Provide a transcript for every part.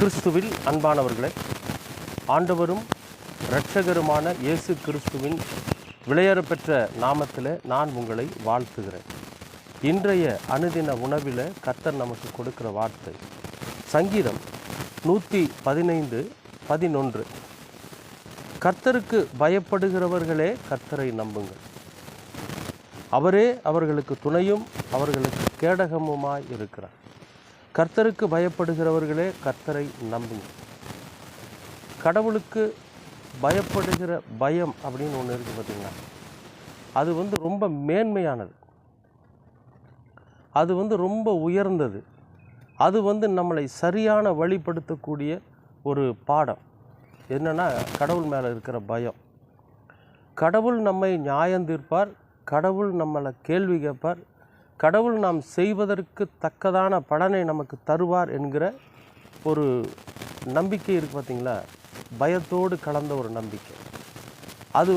கிறிஸ்துவில் அன்பானவர்களே, ஆண்டவரும் இரட்சகருமான இயேசு கிறிஸ்துவின் விலையேறப்பெற்ற நாமத்தில் நான் உங்களை வாழ்த்துகிறேன். இன்றைய அனுதின உணவில் கர்த்தர் நமக்கு கொடுக்கிற வார்த்தை சங்கீதம் 115:11. கர்த்தருக்கு பயப்படுகிறவர்களே கர்த்தரை நம்புங்கள், அவரே அவர்களுக்கு துணையும் அவர்களுக்கு கேடகமுமாய் இருக்கிறார். கர்த்தருக்கு பயப்படுகிறவர்களே கர்த்தரை நம்புங்கள். கடவுளுக்கு பயப்படுகிற பயம் அப்படின்னு ஒன்று இருக்குது பார்த்திங்களா, அது ரொம்ப மேன்மையானது, அது ரொம்ப உயர்ந்தது, அது நம்மளை சரியான வழிபடுத்தக்கூடிய ஒரு பாடம். என்னென்னா கடவுள் மேலே இருக்கிற பயம். கடவுள் நம்மை நியாயம் தீர்ப்பார், கடவுள் நம்மளை கேள்வி கேட்பார், கடவுள் நாம் செய்வதற்கு தக்கதான பலனை நமக்கு தருவார் என்கிற ஒரு நம்பிக்கை இருக்குது பார்த்திங்களா. பயத்தோடு கலந்த ஒரு நம்பிக்கை. அது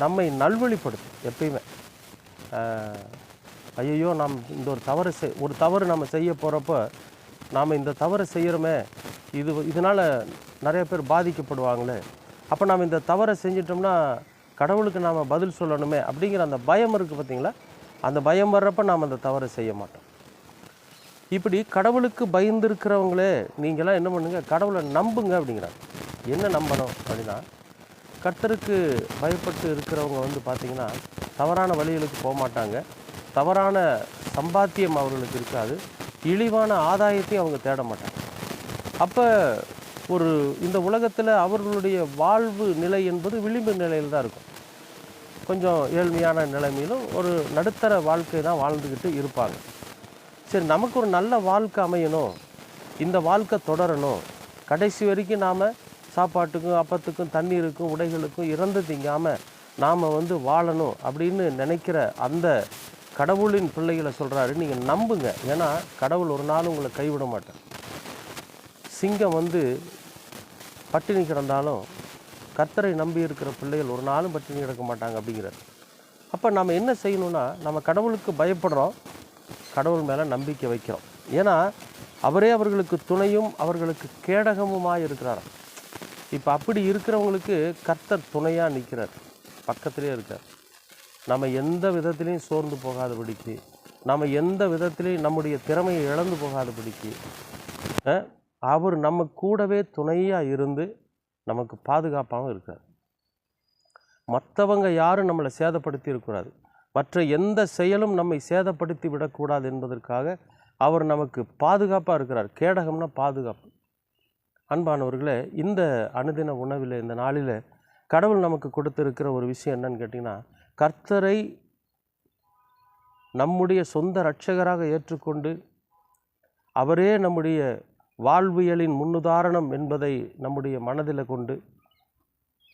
நம்மை நல்வழிப்படுத்தும். எப்பயுமே ஐயோ நாம் இந்த ஒரு தவறு நம்ம செய்ய போகிறப்ப நாம் இந்த தவறை செய்கிறோமே, இதனால் நிறைய பேர் பாதிக்கப்படுவாங்களே, அப்போ நாம் இந்த தவறை செஞ்சிட்டோம்னா கடவுளுக்கு நாம் பதில் சொல்லணுமே அப்படிங்கிற அந்த பயம் இருக்குது பார்த்திங்களா. அந்த பயம் வர்றப்ப நாம் அந்த தவறை செய்ய மாட்டோம். இப்படி கடவுளுக்கு பயந்துருக்கிறவங்களே நீங்களாம் என்ன பண்ணுங்க, கடவுளை நம்புங்க அப்படிங்கிறாங்க. என்ன நம்பணும் அப்படின்னா, கர்த்தருக்கு பயப்பட்டு இருக்கிறவங்க பார்த்திங்கன்னா தவறான வழிகளுக்கு போக மாட்டாங்க, தவறான சம்பாத்தியம் அவர்களுக்கு இருக்காது, இழிவான ஆதாயத்தையும் அவங்க தேட மாட்டாங்க. அப்போ இந்த உலகத்தில் அவர்களுடைய வாழ்வு நிலை என்பது விளிம்பு நிலையில் தான் இருக்கும். கொஞ்சம் ஏழ்மையான நிலைமையிலும் ஒரு நடுத்தர வாழ்க்கை தான் வாழ்ந்துக்கிட்டு இருப்பாங்க. சரி, நமக்கு ஒரு நல்ல வாழ்க்கை அமையணும், இந்த வாழ்க்கை தொடரணும், கடைசி வரைக்கும் நாம் சாப்பாட்டுக்கும் அப்பத்துக்கும் தண்ணீருக்கும் உடைகளுக்கும் இறந்து திங்காமல் நாம் வாழணும் அப்படின்னு நினைக்கிற அந்த கடவுளின் பிள்ளைகளை சொல்கிறாரு, நீங்கள் நம்புங்க. ஏன்னா கடவுள் ஒரு நாள் உங்களை கைவிட மாட்டார். சிங்கம் பட்டினி கிடந்தாலும் கர்த்தரை நம்பி இருக்கிற பிள்ளைகள் ஒரு நாளும் பட்டினி கிடக்க மாட்டாங்க அப்படிங்கிறார். அப்போ நம்ம என்ன செய்யணும்னா, நம்ம கடவுளுக்கு பயப்படுறோம், கடவுள் மேலே நம்பிக்கை வைக்கிறோம். ஏன்னா அவரே அவர்களுக்கு துணையும் அவர்களுக்கு கேடகமுமாய் இருக்கிறார். இப்போ அப்படி இருக்கிறவங்களுக்கு கர்த்தர் துணையாக நிற்கிறார், பக்கத்திலே இருக்கார். நம்ம எந்த விதத்துலேயும் சோர்ந்து போகாதபடிக்கு, நம்ம எந்த விதத்துலேயும் நம்முடைய திறமையை இழந்து போகாதபடிக்கு அவர் நம்ம கூடவே துணையாக இருந்து நமக்கு பாதுகாப்பாகவும் இருக்கார். மற்றவங்க யாரும் நம்மளை சேதப்படுத்தி இருக்கக்கூடாது, மற்ற எந்த செயலும் நம்மை சேதப்படுத்தி விடக்கூடாது என்பதற்காக அவர் நமக்கு பாதுகாப்பாக இருக்கிறார். கேடகம்னா பாதுகாப்பு. அன்பானவர்களே, இந்த அனுதின உணவில் இந்த நாளில் கடவுள் நமக்கு கொடுத்துருக்கிற ஒரு விஷயம் என்னன்னு கேட்டிங்கன்னா, கர்த்தரை நம்முடைய சொந்த இரட்சகராக ஏற்றுக்கொண்டு அவரே நம்முடைய வாழ்வியலின் முன்னுதாரணம் என்பதை நம்முடைய மனதில் கொண்டு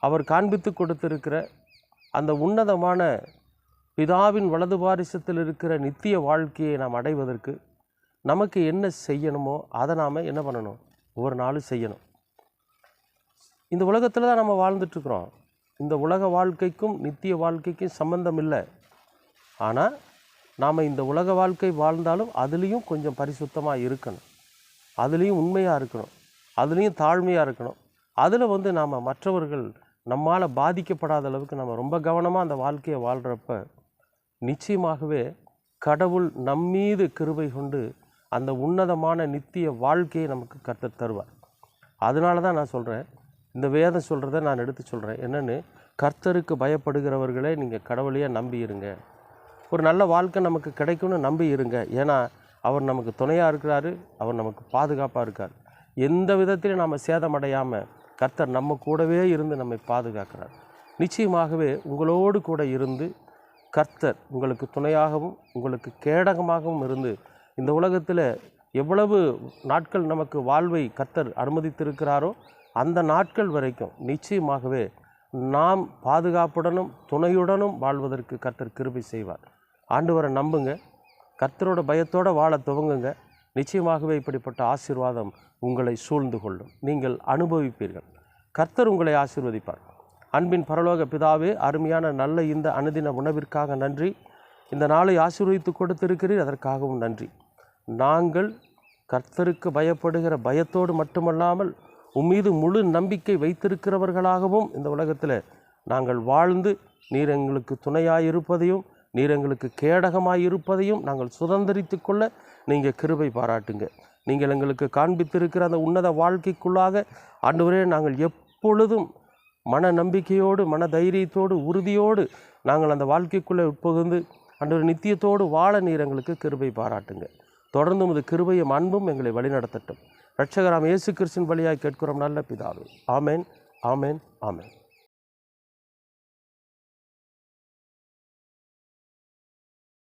அவர் காண்பித்து கொடுத்திருக்கிற அந்த உன்னதமான பிதாவின் வலது பாரிசத்தில் இருக்கிற நித்திய வாழ்க்கையை நாம் அடைவதற்கு நமக்கு என்ன செய்யணுமோ அதை நாம் என்ன பண்ணணும், ஒவ்வொரு நாளும் செய்யணும். இந்த உலகத்தில் தான் நம்ம வாழ்ந்துட்டுருக்குறோம். இந்த உலக வாழ்க்கைக்கும் நித்திய வாழ்க்கைக்கும் சம்பந்தம் இல்லை. ஆனால் நாம் இந்த உலக வாழ்க்கை வாழ்ந்தாலும் அதுலேயும் கொஞ்சம் பரிசுத்தமாக இருக்கணும், அதுலேயும் உண்மையாக இருக்கணும், அதுலேயும் தாழ்மையாக இருக்கணும். அதில் நாம் மற்றவர்கள் நம்மால் பாதிக்கப்படாத அளவுக்கு நம்ம ரொம்ப கவனமாக அந்த வாழ்க்கையை வாழ்கிறப்ப நிச்சயமாகவே கடவுள் நம்மீது கிருபை கொண்டு அந்த உன்னதமான நித்திய வாழ்க்கையை நமக்கு கற்றுத் தருவார். அதனால தான் நான் சொல்கிறேன், இந்த வேதம் சொல்கிறத நான் எடுத்து சொல்கிறேன். என்னென்னு, கர்த்தருக்கு பயப்படுகிறவர்களே நீங்கள் கடவுளையே நம்பி இருங்க. ஒரு நல்ல வாழ்க்கை நமக்கு கிடைக்கும்னு நம்பி இருங்க. ஏன்னா அவர் நமக்கு துணையாக இருக்கிறாரு, அவர் நமக்கு பாதுகாப்பாக இருக்கார். எந்த விதத்திலும் நாம் சேதமடையாமல் கர்த்தர் நம்ம கூடவே இருந்து நம்மை பாதுகாக்கிறார். நிச்சயமாகவே உங்களோடு கூட இருந்து கர்த்தர் உங்களுக்கு துணையாகவும் உங்களுக்கு கேடகமாகவும் இருந்து இந்த உலகத்தில் எவ்வளவு நாட்கள் நமக்கு வாழ்வை கர்த்தர் அனுமதித்திருக்கிறாரோ அந்த நாட்கள் வரைக்கும் நிச்சயமாகவே நாம் பாதுகாப்புடனும் துணையுடனும் வாழ்வதற்கு கர்த்தர் கிருபை செய்வார். ஆண்டவரை நம்புங்க, கர்த்தரோட பயத்தோடு வாழ துவங்குங்க. நிச்சயமாகவே இப்படிப்பட்ட ஆசீர்வாதம் உங்களை சூழ்ந்து கொள்ளும், நீங்கள் அனுபவிப்பீர்கள். கர்த்தர் உங்களை ஆசீர்வதிப்பார். அன்பின் பரலோக பிதாவே, அருமையான நல்ல இந்த அனுதின உணவிற்காக நன்றி. இந்த நாளை ஆசீர்வதித்து கொடுத்திருக்கிறீர், அதற்காகவும் நன்றி. நாங்கள் கர்த்தருக்கு பயப்படுகிற பயத்தோடு மட்டுமல்லாமல் உம்மீது முழு நம்பிக்கை வைத்திருக்கிறவர்களாகவும் இந்த உலகத்தில் நாங்கள் வாழ்ந்து நீர் எங்களுக்கு துணையாயிருப்பதையும் நீர் எங்களுக்கு கேடகமாயிருப்பதையும் நாங்கள் சுதந்திரித்து கொள்ள நீங்கள் கிருபை பாராட்டுங்க. நீங்கள் எங்களுக்கு காண்பித்திருக்கிற அந்த உன்னத வாழ்க்கைக்குள்ளாக ஆண்டவரே நாங்கள் எப்பொழுதும் மன நம்பிக்கையோடு மன தைரியத்தோடு உறுதியோடு நாங்கள் அந்த வாழ்க்கைக்குள்ளே உட்புகுந்து ஆண்டவர் நித்தியத்தோடு வாழ நீர் எங்களுக்கு கிருபை பாராட்டுங்க. தொடர்ந்து உமது கிருபையும் அன்பும் எங்களை வழிநடத்தட்டும். இரட்சகராம் இயேசு கிறிஸ்துவின் வழியாய் கேட்கிறோம் நல்ல பிதாவே. ஆமேன், ஆமேன், ஆமேன்.